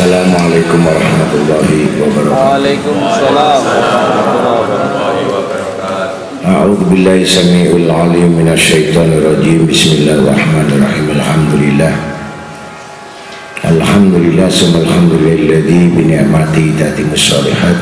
Assalamualaikum warahmatullahi wabarakatuh. Waalaikumsalam warahmatullahi wabarakatuh. A'udzu billahi samii'il 'aliim minasyaitonir rajiim. Bismillahirrahmanirrahim. Alhamdulillah summa alhamdulillahilladzi bi ni'matihi tatimmus shalihat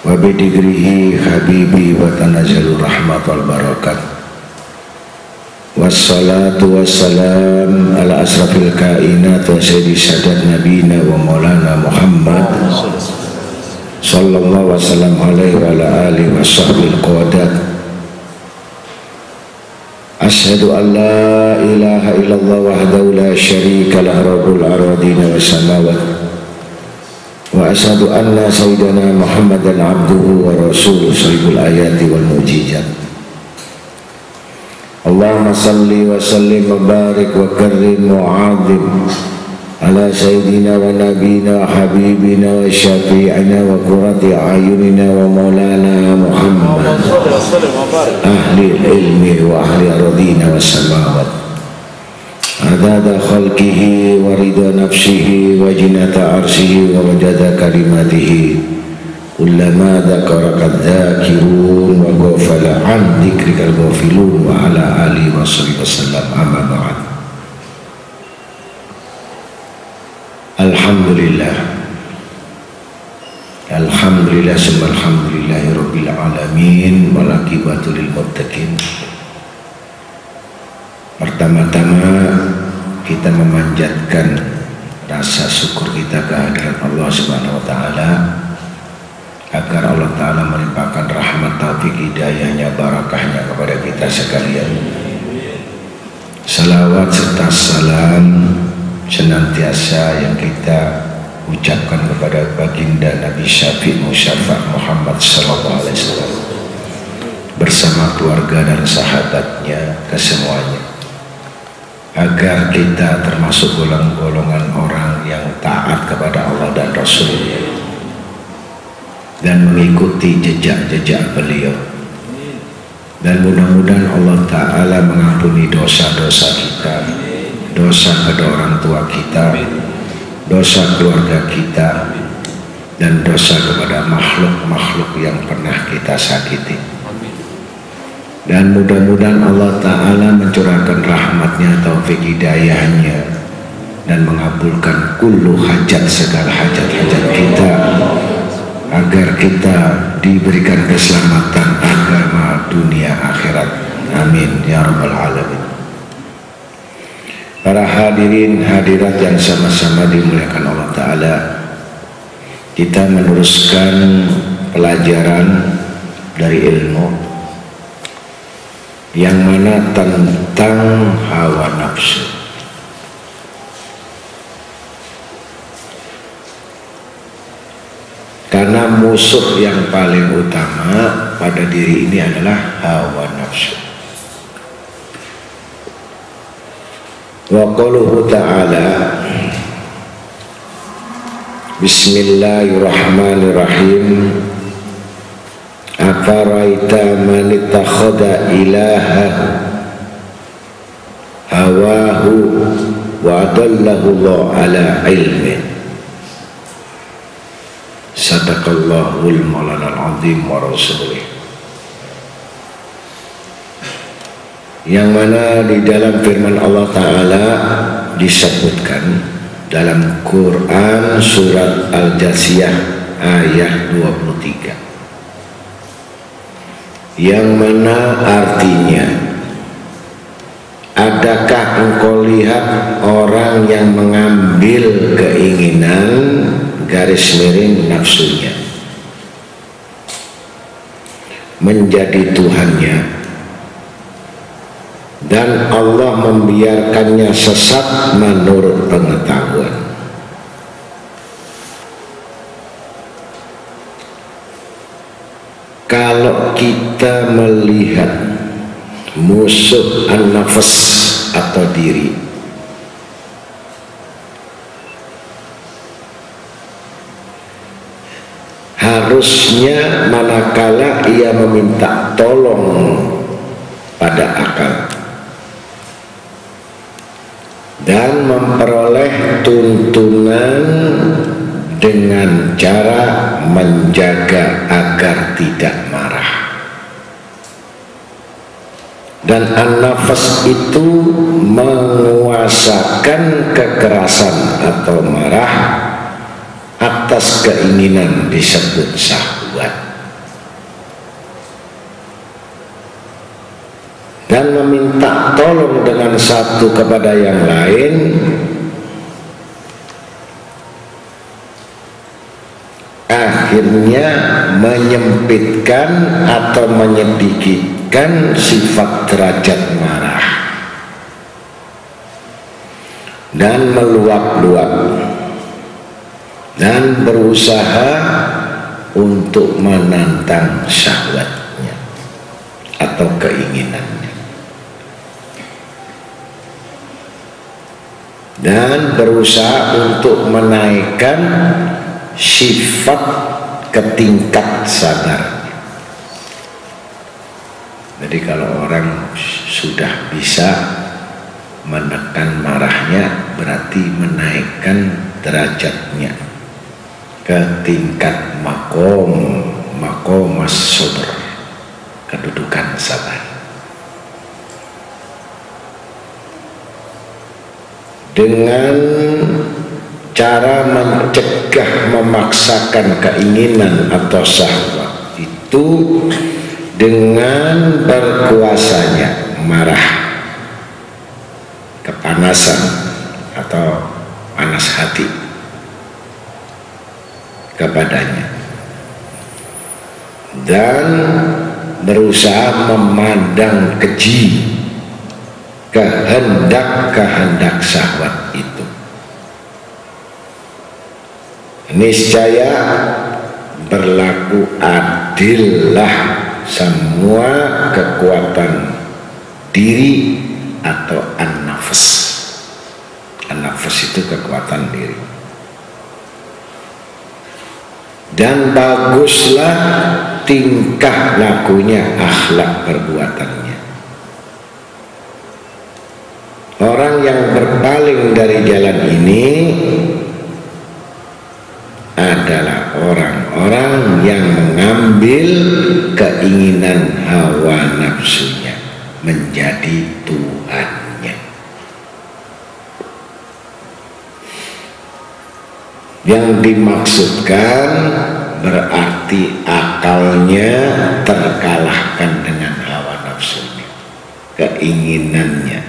wa bi dzikrihi habibi wa tanazzalur rahmat wal barakat. Wassalatu wassalam ala asrafil kainat wa sayyidi sadat nabina wa maulana Muhammad sallallahu wasallam alaihi wa ala alihi wa sahbihi qawadat. Asyhadu an la ilaha illallah wahdahu la syarika lah rabbul aradina was samawat wa asyhadu anna sayyidana Muhammadan abduhu wa rasuluhu sahibul ayati wal mujizat. Allahumma salli wa sallim wa barik wa karrim wa azim ala sayyidina wa nabina wa habibina wa syafi'ina wa qurrati ayunina wa maulana Muhammad ahli ilmi wa ahli aradina wa samawat adada khalqihi wa ridha nafsihi wa jinata arshihi wa wajada kalimatihi kullama dzakaraka dzakirun wa ghafala an dzikrikal ghafilun wa ala alihi wa sahbihi wasallam. Amma ba'd. Alhamdulillah summa alhamdulillahi rabbil alamin wal aqibatu lil muttaqin. Pertama-tama kita memanjatkan rasa syukur kita kehadirat Allah Subhanahu wa taala agar Allah Ta'ala melimpahkan rahmat, taufik, hidayahnya, barakahnya kepada kita sekalian. Salawat serta salam senantiasa yang kita ucapkan kepada baginda Nabi Syafi' Musyafa' Muhammad sallallahu alaihi wasallam bersama keluarga dan sahabatnya kesemuanya, agar kita termasuk golongan orang yang taat kepada Allah dan Rasulnya dan mengikuti jejak-jejak beliau. Dan mudah-mudahan Allah Ta'ala mengampuni dosa-dosa kita, dosa kedua orang tua kita, dosa keluarga kita, dan dosa kepada makhluk-makhluk yang pernah kita sakiti. Dan mudah-mudahan Allah Ta'ala mencurahkan rahmatnya, taufik hidayahnya, dan mengabulkan kullu hajat, segala hajat-hajat kita, agar kita diberikan keselamatan agama, dunia, akhirat. Amin ya rabbal alamin. Para hadirin hadirat yang sama-sama dimuliakan Allah Ta'ala, kita meneruskan pelajaran dari ilmu yang mana tentang hawa nafsu. Karena musuh yang paling utama pada diri ini adalah hawa nafsu. Wa qauluhu ta'ala Bismillahirrahmanirrahim Afaraita man ittakhadha ilahahu hawahu wa adallahu Allah ala ilmin. Sadaqallahul maulanal azim wa rasulih. Yang mana di dalam firman Allah Ta'ala disebutkan dalam Quran surat Al-Jasiyah ayat 23, yang mana artinya, adakah engkau lihat orang yang mengambil keinginan garis miring nafsunya menjadi Tuhannya, dan Allah membiarkannya sesat menurut pengetahuan. Kalau kita melihat musuh an-nafas atau diri, harusnya manakala ia meminta tolong pada akal dan memperoleh tuntunan dengan cara menjaga agar tidak marah. Dan an-nafas itu menguasakan kekerasan atau marah atas keinginan disebut syahwat, dan meminta tolong dengan satu kepada yang lain akhirnya menyempitkan atau menyedikitkan sifat derajat marah dan meluap-luap dan berusaha untuk menantang syahwatnya atau keinginannya, dan berusaha untuk menaikkan sifat ke tingkat sadarnya. Jadi kalau orang sudah bisa menekan marahnya, berarti menaikkan derajatnya ke tingkat makom as-sabr, kedudukan sabar. Dengan cara mencegah memaksakan keinginan atau syahwat itu dengan berkuasanya marah, kepanasan atau panas hati kepadanya, dan berusaha memandang keji kehendak syahwat itu. Niscaya berlaku adillah semua kekuatan diri atau an-nafas. An-nafas itu kekuatan diri. Dan baguslah tingkah lakunya, akhlak perbuatannya. Orang yang berpaling dari jalan ini adalah orang-orang yang mengambil keinginan hawa nafsunya menjadi Tuhannya. Yang dimaksudkan berarti akalnya terkalahkan dengan hawa nafsunya, keinginannya.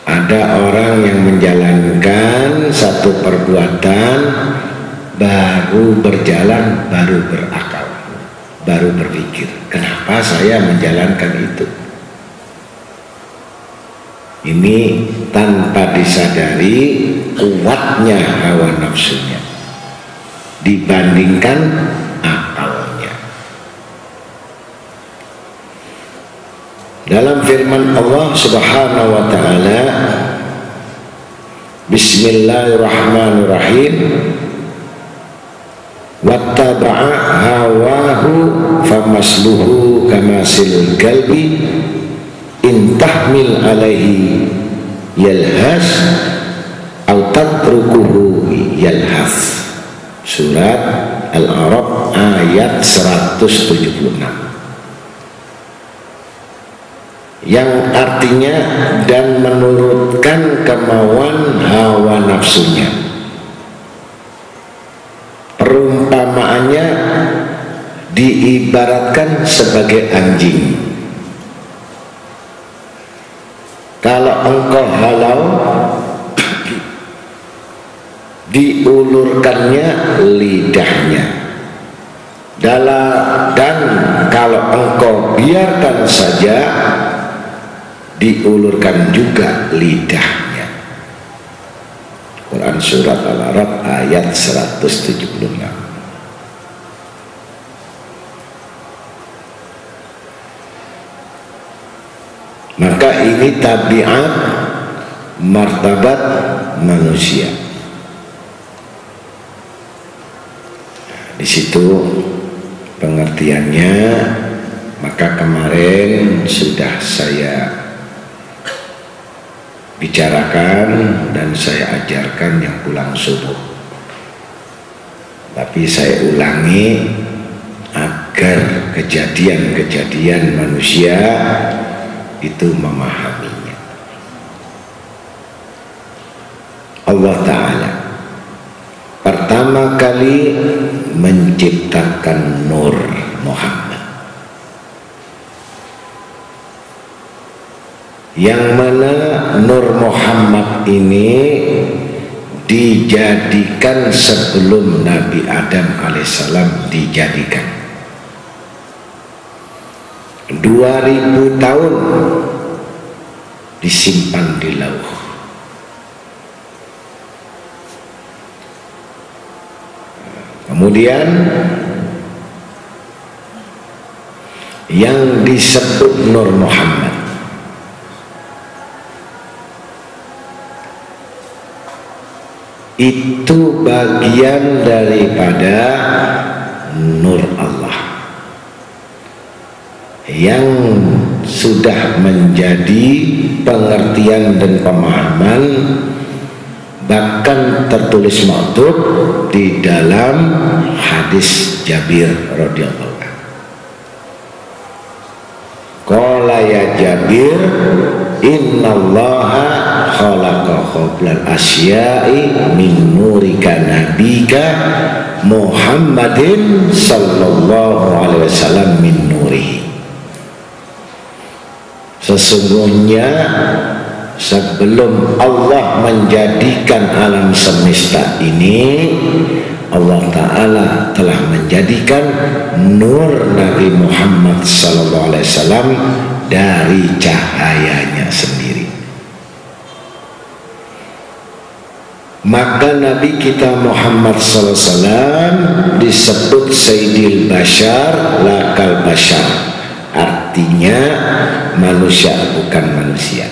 Ada orang yang menjalankan satu perbuatan, baru berjalan, baru berakal, baru berpikir, kenapa saya menjalankan itu? Ini tanpa disadari kuatnya hawa nafsunya dibandingkan akalnya. Dalam firman Allah Subhanahu wa ta'ala, Bismillahirrahmanirrahim. Wattaba'a hawahu famasluhu kamasil kalbi in tahmil alaihi yalhas au tatrukuhu yalhas. Surat Al-A'raf ayat 176, yang artinya dan menurutkan kemauan hawa nafsunya. Perumpamaannya diibaratkan sebagai anjing. Kalau engkau halau, diulurkannya lidahnya. Dan kalau engkau biarkan saja, diulurkan juga lidahnya. Quran surat Al-A'raf ayat 176. Maka ini tabiat martabat manusia. Di situ pengertiannya. Maka kemarin sudah saya bicarakan dan saya ajarkan yang pulang subuh, tapi saya ulangi agar kejadian-kejadian manusia itu memahaminya. Allah Ta'ala pertama kali menciptakan Nur Muhammad, yang mana Nur Muhammad ini dijadikan sebelum Nabi Adam alaihissalam dijadikan. 2000 tahun disimpan di lauh. Kemudian yang disebut Nur Muhammad itu bagian daripada Nur Allah yang sudah menjadi pengertian dan pemahaman, bahkan tertulis maktub di dalam hadis Jabir radhiyallahu anhu. Qala ya Jabir, innallaha khalaqa qoblal asya'i min nurika nabika Muhammadin sallallahu alaihi wasallam min nurihi. Sesungguhnya sebelum Allah menjadikan alam semesta ini, Allah Ta'ala telah menjadikan nur Nabi Muhammad SAW dari cahayanya sendiri. Maka Nabi kita Muhammad SAW disebut Sayyidil Bashar lakal Bashar, artinya manusia bukan manusia.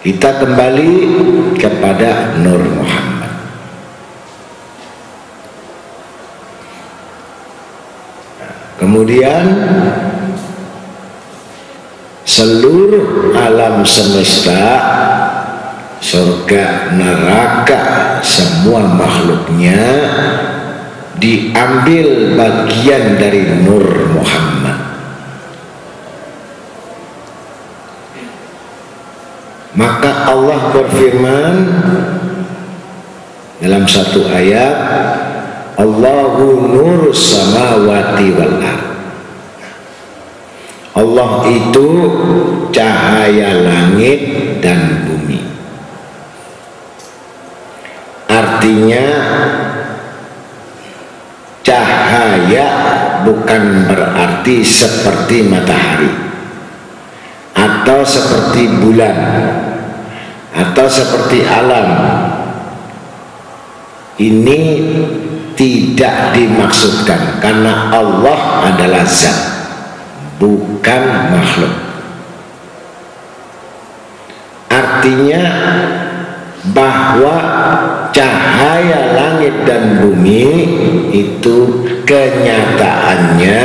Kita kembali kepada Nur Muhammad. Kemudian seluruh alam semesta, surga, neraka, semua makhluknya diambil bagian dari Nur Muhammad. Maka Allah berfirman dalam satu ayat, Allahu nurus samawati wal ardh. Allah itu cahaya langit dan bumi. Artinya cahaya bukan berarti seperti matahari atau seperti bulan atau seperti alam. Ini tidak dimaksudkan, karena Allah adalah zat, bukan makhluk. artinya bahwa cahaya langit dan bumi itu kenyataannya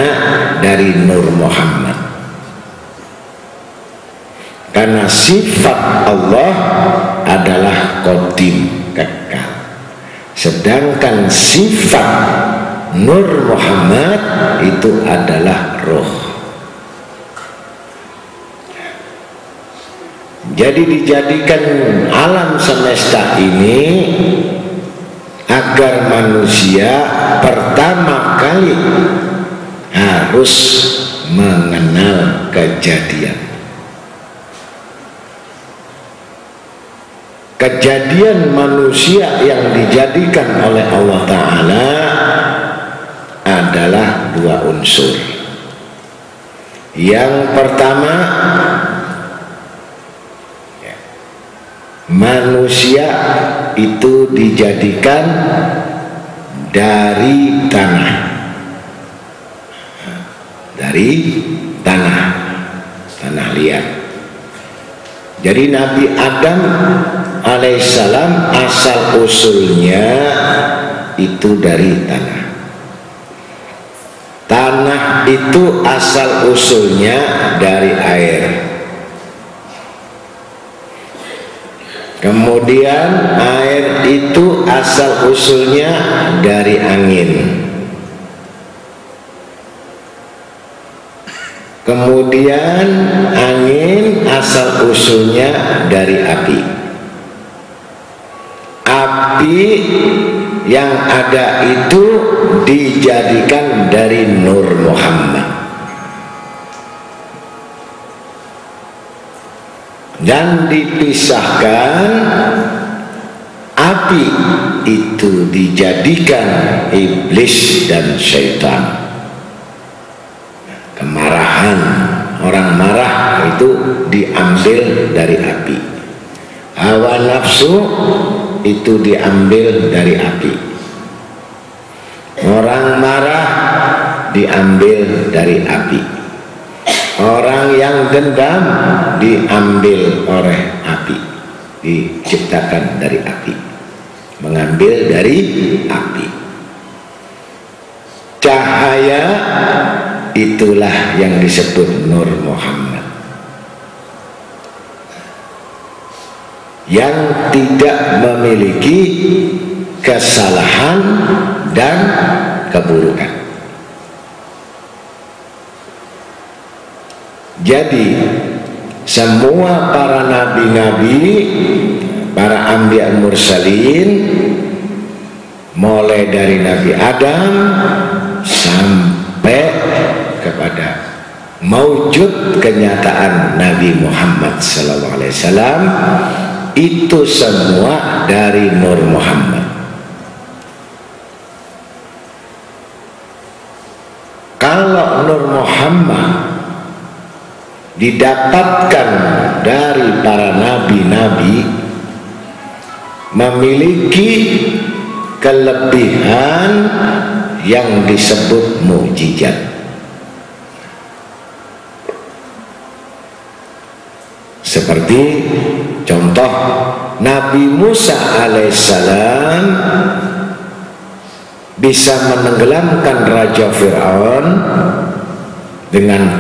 dari Nur Muhammad. Karena sifat Allah adalah qadim, kekal. Sedangkan sifat Nur Muhammad itu adalah roh. Jadi dijadikan alam semesta ini agar manusia pertama kali harus mengenal kejadian. Kejadian manusia yang dijadikan oleh Allah Ta'ala adalah dua unsur. Yang pertama, manusia itu dijadikan dari tanah. Dari tanah liat. Jadi Nabi Adam alaihissalam asal usulnya itu dari tanah. Tanah itu asal usulnya dari air. Kemudian air itu asal usulnya dari angin. Kemudian angin asal usulnya dari api. Api yang ada itu dijadikan dari Nur Muhammad. Dan dipisahkan, api itu dijadikan iblis dan syaitan. Kemarahan, orang marah itu diambil dari api. Hawa nafsu itu diambil dari api. Orang marah diambil dari api. Orang yang dendam diambil oleh api, diciptakan dari api, mengambil dari api. Cahaya itulah yang disebut Nur Muhammad, yang tidak memiliki kesalahan dan keburukan. Jadi semua para nabi-nabi, para anbiya mursalin, mulai dari Nabi Adam sampai kepada maujud kenyataan Nabi Muhammad SAW, itu semua dari Nur Muhammad. Kalau Nur Muhammad didapatkan dari para nabi-nabi, memiliki kelebihan yang disebut mukjizat. Seperti contoh Nabi Musa alaihissalam bisa menenggelamkan Raja Fir'aun dengan